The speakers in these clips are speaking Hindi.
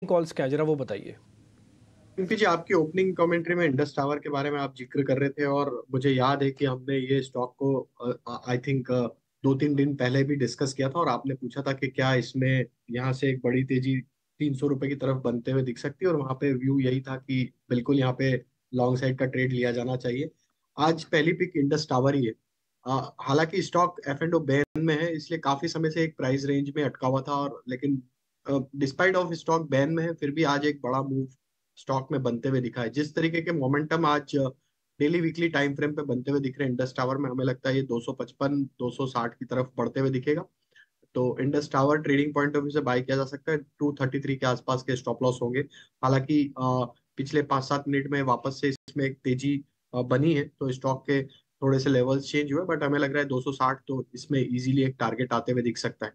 कॉल्स क्या जरा वो बताइए। क्योंकि जी आपकी ओपनिंग कमेंट्री में इंडस टावर के बारे में आप जिक्र कर रहे थे और मुझे याद है कि हमने ये स्टॉक को आई थिंक 2-3 दिन पहले भी डिस्कस किया था और आपने पूछा था कि क्या इसमें यहाँ से एक बड़ी तेजी 300 रुपए की तरफ बनते हुए दिख सकती है, और वहां पे व्यू यही था कि बिल्कुल यहाँ पे लॉन्ग साइड का ट्रेड लिया जाना चाहिए। आज पहली पिक इंडस टावर ही है। हालांकि stock F and O ban में है, इसलिए काफी समय से एक प्राइस रेंज में अटका हुआ था, और लेकिन डिस्पाइट ऑफ स्टॉक बैन में है फिर भी आज एक बड़ा मूव स्टॉक में बनते हुए दिखा है। जिस तरीके के मोमेंटम आज डेली वीकली टाइम फ्रेम पे बनते हुए दिख रहे हैं इंडस टावर में, हमें लगता है ये 255 260 की तरफ बढ़ते हुए दिखेगा। तो Indus tower trading point of view से बाय किया जा सकता है। 233 के आसपास के स्टॉप लॉस होंगे। हालांकि पिछले 5-7 मिनट में वापस से इसमें एक तेजी बनी है, तो स्टॉक के थोड़े से लेवल्स चेंज हुए, बट हमें लग रहा है 260 तो इसमें इजीली एक टारगेट आते हुए दिख सकता है।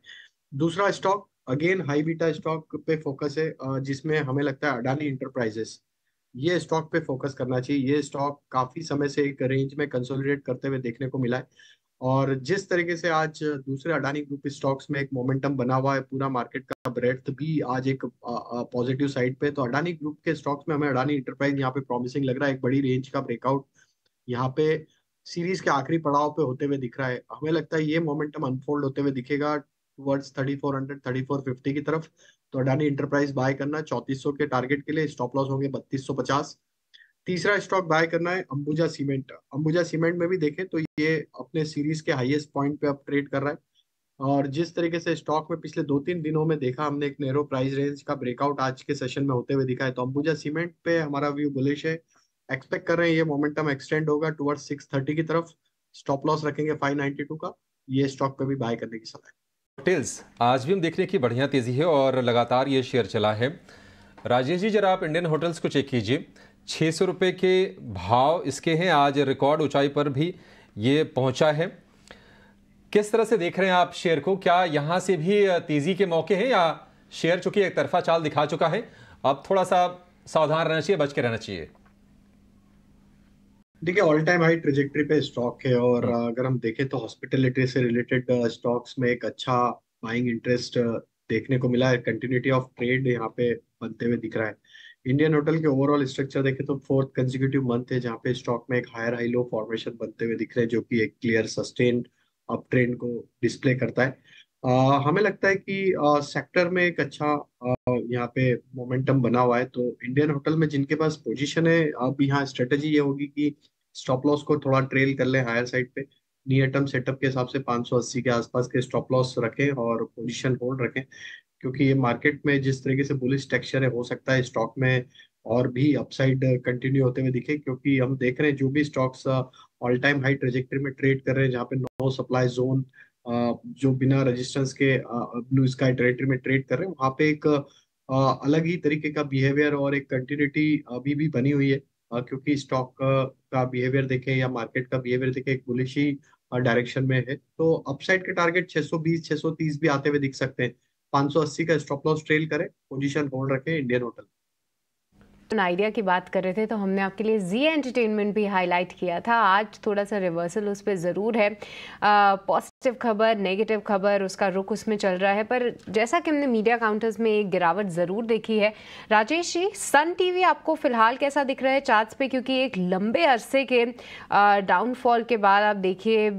दूसरा stock again high beta stock पे फोकस है, जिसमें हमें लगता है अडानी इंटरप्राइजेस। ये स्टॉक पे फोकस करना चाहिए। ये स्टॉक काफी समय से एक रेंज में कंसोलिडेट करते हुए देखने को मिला है, और जिस तरीके से आज दूसरे अडानी ग्रुप स्टॉक्स में एक मोमेंटम बना हुआ है, पूरा मार्केट का ब्रेड्थ भी आज एक पॉजिटिव साइड पे, तो अडानी ग्रुप के स्टॉक्स में हमें अडानी इंटरप्राइज यहाँ पे प्रॉमिसिंग लग रहा है। एक बड़ी रेंज का ब्रेकआउट यहाँ पे सीरीज के आखिरी पड़ाव पे होते हुए दिख रहा है। हमें लगता है ये मोमेंटम अनफोल्ड होते हुए दिखेगा टुवर्ड्स 3400 3450 की तरफ। तो अडानी इंटरप्राइज बाय करना 3400 के टारगेट के लिए, स्टॉप लॉस होंगे 3250। तीसरा स्टॉक बाय करना है अंबुजा सीमेंट। अंबुजा सीमेंट में भी देखें तो ये अपने सीरीज के हाईएस्ट पॉइंट पे अब ट्रेड कर रहा है, और जिस तरीके से स्टॉक में पिछले 2-3 दिनों में देखा हमने एक नैरो प्राइस रेंज का ब्रेकआउट आज के सेशन में होते हुए दिखा है, तो अंबुजा सीमेंट पे हमारा व्यू बुलिश है। एक्सपेक्ट कर रहे हैं ये मोमेंटम एक्सटेंड होगा टुवर्ड 630 की तरफ। स्टॉप लॉस रखेंगे 592 का। ये स्टॉक पे भी बाय करने की सलाह है। होटल्स आज भी हम देखने की बढ़िया तेजी है और लगातार ये शेयर चला है। राजेश जी जरा आप इंडियन होटल्स को चेक कीजिए, 600 रुपये के भाव इसके हैं, आज रिकॉर्ड ऊंचाई पर भी ये पहुंचा है। किस तरह से देख रहे हैं आप शेयर को? क्या यहां से भी तेजी के मौके हैं, या शेयर चूंकि एक तरफा चाल दिखा चुका है, अब थोड़ा सा सावधान रहना चाहिए, बच के रहना चाहिए? देखिए ऑल टाइम हाई ट्रेजेक्टरी पे स्टॉक है, और अगर हम देखें तो हॉस्पिटलिटी से रिलेटेड स्टॉक्स में एक अच्छा बाइंग इंटरेस्ट देखने को मिला है। कंटिन्यूटी ऑफ ट्रेड यहाँ पे बनते हुए दिख रहा है। इंडियन होटल के ओवरऑल स्ट्रक्चर देखें तो फोर्थ कंसेक्यूटिव मंथ है जहाँ पे स्टॉक में एक हायर हाई लो फॉर्मेशन बनते हुए दिख रहे हैं, जो कि एक क्लियर सस्टेन अप ट्रेंड को डिस्प्ले करता है। हमें लगता है कि सेक्टर में एक अच्छा यहाँ पे मोमेंटम बना हुआ है। तो इंडियन होटल में जिनके पास पोजीशन है, अब यहाँ स्ट्रेटेजी ये होगी कि स्टॉप लॉस को थोड़ा ट्रेल कर ले हायर साइड पे। नियर टर्म सेटअप के हिसाब से 580 के आसपास के स्टॉप लॉस रखें और पोजीशन होल्ड रखें, क्योंकि ये मार्केट में जिस तरीके से बुलिश टेक्सचर है, हो सकता है स्टॉक में और भी अपसाइड कंटिन्यू होते हुए दिखे, क्योंकि हम देख रहे हैं जो भी stocks all time high trajectory में ट्रेड कर रहे हैं, जहाँ पे नो सप्लाई जोन जो बिना रेजिस्टेंस के ब्लू स्काई टेरिटरी में ट्रेड कर रहे हैं, वहाँ पे एक अलग ही तरीके का बिहेवियर और एक कंटिन्यूटी अभी भी बनी हुई है। क्योंकि स्टॉक का बिहेवियर देखें या मार्केट का बिहेवियर देखें, एक बुलिश ही डायरेक्शन में है। तो अपसाइड के टारगेट 620 630 भी आते हुए दिख सकते हैं। 580 का स्टॉप लॉस ट्रेल करें, पोजीशन होल्ड रखें इंडियन होटल। आइडिया की बात कर रहे थे तो हमने आपके लिए जी एंटरटेनमेंट भी हाईलाइट किया था। आज थोड़ा सा रिवर्सल उस पर ज़रूर है। पॉजिटिव खबर नेगेटिव खबर उसका रुख उसमें चल रहा है, पर जैसा कि हमने मीडिया काउंटर्स में एक गिरावट ज़रूर देखी है। राजेश जी, सन टीवी आपको फिलहाल कैसा दिख रहा है चार्ट्स पे? क्योंकि एक लंबे अरसे के डाउनफॉल के बाद आप देखिए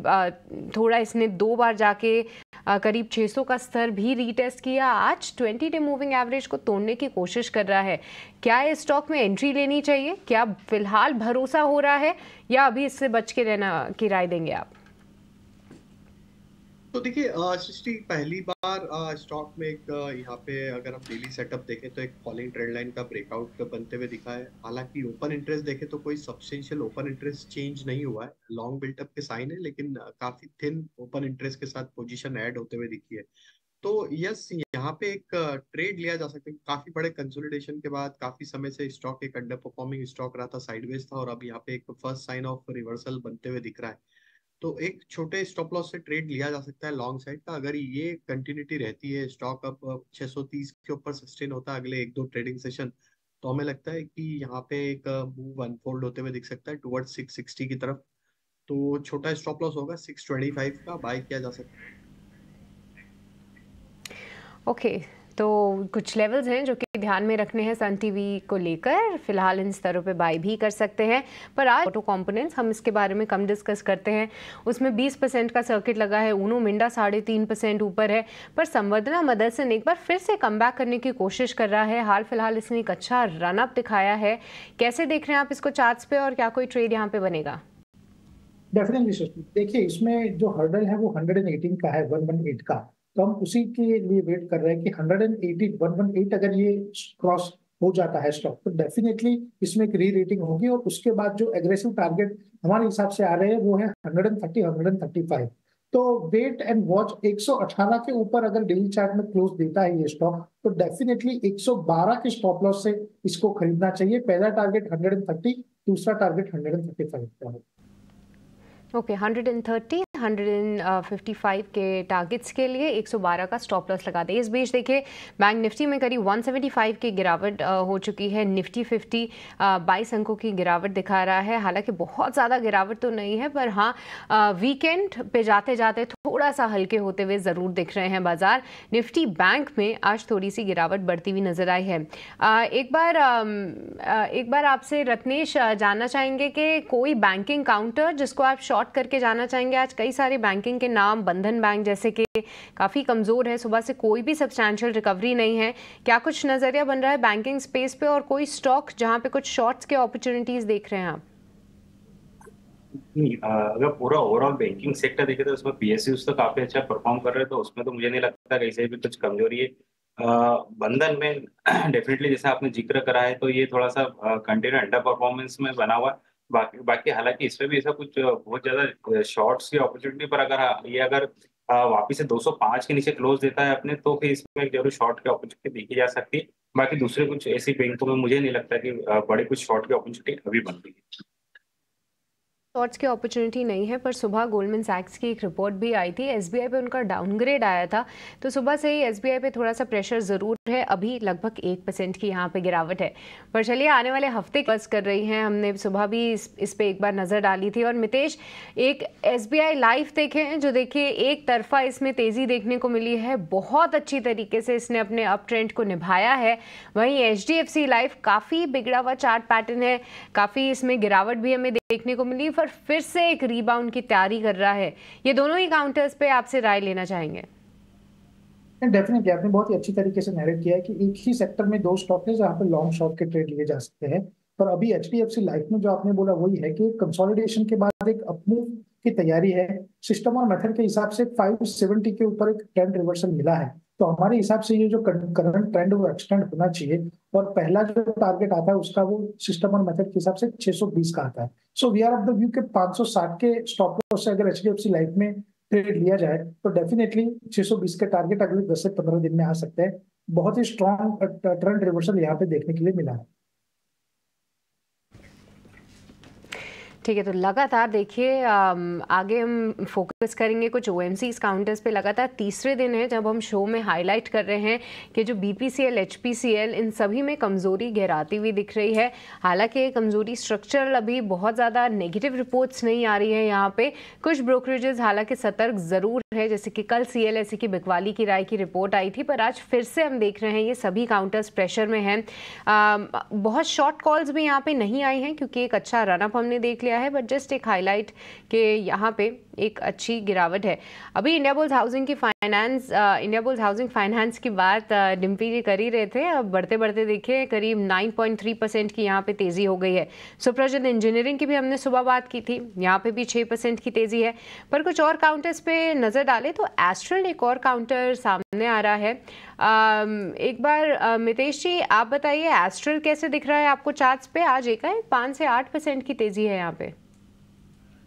थोड़ा इसने 2 बार जाके करीब 600 का स्तर भी रीटेस्ट किया। आज 20 डे मूविंग एवरेज को तोड़ने की कोशिश कर रहा है। क्या इस स्टॉक में एंट्री लेनी चाहिए? क्या फिलहाल भरोसा हो रहा है, या अभी इससे बच के रहना की राय देंगे आप? तो देखिए सृष्टि, पहली बार स्टॉक में एक यहाँ पे अगर हम डेली सेटअप देखें तो एक फॉलिंग ट्रेंड लाइन का ब्रेकआउट बनते हुए दिखा है। हालांकि ओपन इंटरेस्ट देखें तो कोई सब्सटेंशियल ओपन इंटरेस्ट चेंज नहीं हुआ है। लॉन्ग बिल्टअप के साइन है, लेकिन काफी थिन ओपन इंटरेस्ट के साथ पोजीशन ऐड होते हुए दिखी है। तो यस, यहाँ पे एक ट्रेड लिया जा सकता है। काफी बड़े कंसोलिडेशन के बाद काफी समय से स्टॉक एक अंडर परफॉर्मिंग स्टॉक रहा था, साइडवेज था, और अब यहाँ पे एक फर्स्ट साइन ऑफ रिवर्सल बनते हुए दिख रहा है। तो एक छोटे स्टॉप लॉस से ट्रेड लिया जा सकता है लॉन्ग साइड का। अगर ये कंटिन्यूटी रहती है, स्टॉक अब 630 के ऊपर सस्टेन होता है अगले 1-2 ट्रेडिंग सेशन, तो हमें लगता है कि यहाँ पे एक मूव अनफोल्ड होते हुए दिख सकता है टुवर्ड 660 की तरफ। तो छोटा स्टॉप लॉस होगा 625 का, बाय किया जा सकता है। ओके, तो कुछ लेवल्स हैं जो कि ध्यान में रखने हैं सन टीवी को लेकर। फिलहाल इन स्तरों पे बाय भी कर सकते हैं, पर आज ऑटो कंपोनेंट्स हम इसके बारे में कम डिस्कस करते हैं। उसमें 20% का सर्किट लगा है, ऊनो मिंडा 3.5% ऊपर है, पर संवर्धना मदरसन एक बार फिर से कम बैक करने की कोशिश कर रहा है। हाल फिलहाल इसने एक अच्छा रन अप दिखाया है। कैसे देख रहे हैं आप इसको चार्ट्स पे, और क्या कोई ट्रेड यहाँ पे बनेगा? डेफिनेटली देखिए, इसमें जो हर्डल है वो 118 का है, 118 का, तो हम उसी के लिए वेट कर रहे हैं कि 118 अगर ये क्रॉस हो जाता है स्टॉक, तो डेफिनेटली इसमें एक री रेटिंग होगी। और उसके बाद जो एग्रेसिव टारगेट हमारे हिसाब से आ रहे हैं वो है 130, 135। तो वेट एंड वॉच 118 के ऊपर अगर डेली चार्ट में क्लोज देता है ये स्टॉक, तो डेफिनेटली 112 के स्टॉप लॉस से इसको खरीदना चाहिए। पहला टारगेट 130, दूसरा टारगेट 135 का है। ओके, 130, 155 के टारगेट्स के लिए 112 का स्टॉप लॉस लगा दें। इस बीच देखिए बैंक निफ्टी में करीब 175 की गिरावट हो चुकी है। निफ्टी 50 22 अंकों की गिरावट दिखा रहा है। हालांकि बहुत ज़्यादा गिरावट तो नहीं है, पर हाँ वीकेंड पे जाते जाते थोड़ा सा हल्के होते हुए ज़रूर दिख रहे हैं बाजार। निफ्टी बैंक में आज थोड़ी सी गिरावट बढ़ती हुई नजर आई है। एक बार आपसे रत्नेश जानना चाहेंगे कि कोई बैंकिंग काउंटर जिसको आप शॉर्ट करके जाना चाहेंगे। आज कई सारे बैंकिंग के नाम, बंधन बैंक जैसे कि काफी कमजोर है, सुबह से कोई भी सब्सटैंशियल रिकवरी नहीं है। क्या कुछ नजरिया बन रहा है बैंकिंग स्पेस पे, और कोई स्टॉक जहां पे कुछ शॉर्ट्स के अपॉर्चुनिटीज देख रहे हैं आप? अगर पूरा ओवरऑल बैंकिंग सेक्टर देखे तो उसमें पीएसयूज तो काफी अच्छा परफॉर्म कर रहे हैं, तो उसमें तो मुझे नहीं लगता कहीं से भी कुछ कमजोरी है। बंधन में डेफिनेटली जैसा आपने जिक्र करा है, तो ये थोड़ा सा कंटिन्यू अंडर परफॉर्मेंस में बना हुआ है। बाकी बाकी हालांकि इसमें भी ऐसा कुछ बहुत ज्यादा शॉर्ट्स की अपॉर्चुनिटी, पर अगर वापिस से 205 के नीचे क्लोज देता है अपने, तो फिर इसमें जरूर शॉर्ट की अपॉर्चुनिटी देखी जा सकती है। बाकी दूसरे कुछ ऐसी बैंकों में मुझे नहीं लगता कि बड़ी कुछ शॉर्ट की अपॉर्चुनिटी अभी बन रही है। शॉर्ट्स की अपॉर्चुनिटी नहीं है, पर सुबह गोल्डमैन सैक्स की एक रिपोर्ट भी आई थी। एसबीआई पे उनका डाउनग्रेड आया था, तो सुबह से ही एसबीआई पे थोड़ा सा प्रेशर ज़रूर है। अभी लगभग 1% की यहाँ पे गिरावट है। पर चलिए आने वाले हफ्ते बस कर रही हैं, हमने सुबह भी इस पे एक बार नज़र डाली थी। और मितेश, एक एसबीआई लाइफ देखें जो देखिए एक तरफा इसमें तेज़ी देखने को मिली है, बहुत अच्छी तरीके से इसने अपने अप ट्रेंड को निभाया है। वहीं एचडीएफसी लाइफ काफ़ी बिगड़ा हुआ चार्ट पैटर्न है, काफ़ी इसमें गिरावट भी हमें देखने को मिली, पर फिर से एक रीबाउंड की तैयारी कर रहा है। ये दोनों ही काउंटर्स पे आपसे राय लेना चाहेंगे? डेफिनेटली आपने बहुत ही अच्छी तरीके से नैरेट किया है कि एक ही सेक्टर में दो स्टॉक है जहाँ पे लॉन्ग शॉर्ट के ट्रेड लिए जा सकते हैं। पर अभी एचडीएफसी लाइफ में जो आपने बोला वही है कि कंसोलिडेशन के बाद एक अपमूव की तैयारी है। सिस्टम और मेथड के हिसाब से 570 के ऊपर एक ट्रेंड रिवर्सल मिला है, तो हमारे हिसाब से ये जो करंट ट्रेंड वो एक्सटेंड होना चाहिए। और पहला जो टारगेट आता है उसका वो सिस्टम और मेथड के हिसाब से 620 का आता है। So we are of the view के 560 के स्टॉप लॉस से अगर एचडीएफसी लाइफ में ट्रेड लिया जाए तो डेफिनेटली 620 के टारगेट अगले 10 से 15 दिन में आ सकते हैं। बहुत ही स्ट्रॉन्ग ट्रेंड रिवर्सल यहाँ पे देखने के लिए मिला है। ठीक है, तो लगातार देखिए आगे हम फोकस करेंगे कुछ ओएमसीज काउंटर्स पे। लगातार तीसरे दिन है जब हम शो में हाईलाइट कर रहे हैं कि जो बीपीसीएल, एचपीसीएल, इन सभी में कमज़ोरी गहराती हुई दिख रही है। हालांकि ये कमज़ोरी स्ट्रक्चरल, अभी बहुत ज़्यादा नेगेटिव रिपोर्ट्स नहीं आ रही है यहाँ पे। कुछ ब्रोकरेजेस हालांकि सतर्क ज़रूर है, जैसे कि कल सीएलएसए की बिकवाली की राय की रिपोर्ट आई थी, पर आज फिर से हम देख रहे हैं ये सभी काउंटर्स प्रेशर में हैं। बहुत शॉर्ट कॉल्स भी यहाँ पे नहीं आई हैं क्योंकि एक अच्छा रनअप हमने देख लिया है, बट जस्ट एक हाईलाइट कि यहाँ पे एक अच्छी गिरावट है। अभी इंडिया बुल्स हाउसिंग फाइनेंस की बात डिम्पी जी कर ही रहे थे। अब बढ़ते बढ़ते देखिए करीब 9.3% की यहाँ पे तेज़ी हो गई है। सुप्रजत इंजीनियरिंग की भी हमने सुबह बात की थी, यहाँ पे भी 6% की तेज़ी है। पर कुछ और काउंटर्स पे नज़र डालें तो एस्ट्रल एक और काउंटर सामने आ रहा है। एक बार मितेश जी आप बताइए, एस्ट्रल कैसे दिख रहा है आपको चार्ट्स पे? आज एक 5 से 8% की तेज़ी है यहाँ पे।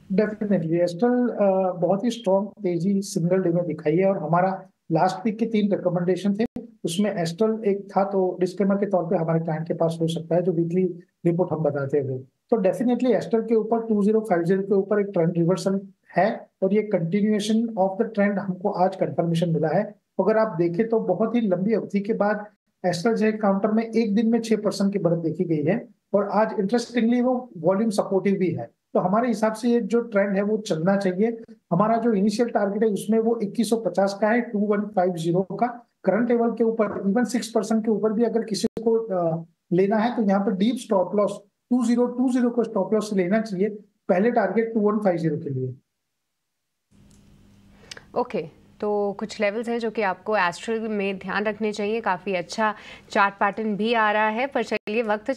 डेफिनेटली एस्ट्रल बहुत ही स्ट्रॉन्ग तेजी सिंगल डे में दिखाई है, और हमारा लास्ट वीक के 3 रिकमेंडेशन थे उसमें एस्ट्रल एक था, तो डिस्क्लेमर के तौर पे हमारे क्लाइंट के पास हो सकता है जो वीकली रिपोर्ट हम बताते हुए। तो डेफिनेटली एस्ट्रल के ऊपर 2050 के ऊपर एक ट्रेंड रिवर्सल है, और ये कंटिन्यूएशन ऑफ द ट्रेंड हमको आज कंफर्मेशन मिला है। अगर आप देखें तो बहुत ही लंबी अवधि के बाद एस्ट्रल जो काउंटर में एक दिन में 6% की बढ़त देखी गई है, और आज इंटरेस्टिंगली वो वॉल्यूम सपोर्टिव भी है। तो हमारे हिसाब से ये जो ट्रेंड है वो चलना चाहिए। हमारा जो इनिशियल टारगेट है उसमें वो 2150 का है, 2150 का, करंट लेवल के ऊपर इवन 6% के ऊपर भी अगर किसी को लेना है तो यहाँ पर डीप स्टॉप लॉस 2020 को स्टॉप लॉस लेना चाहिए, पहले टारगेट 2150 के लिए। ओके तो कुछ लेवल्स हैं जो कि आपको एस्ट्रल में ध्यान रखने चाहिए। काफ़ी अच्छा चार्ट पैटर्न भी आ रहा है, पर चलिए वक्त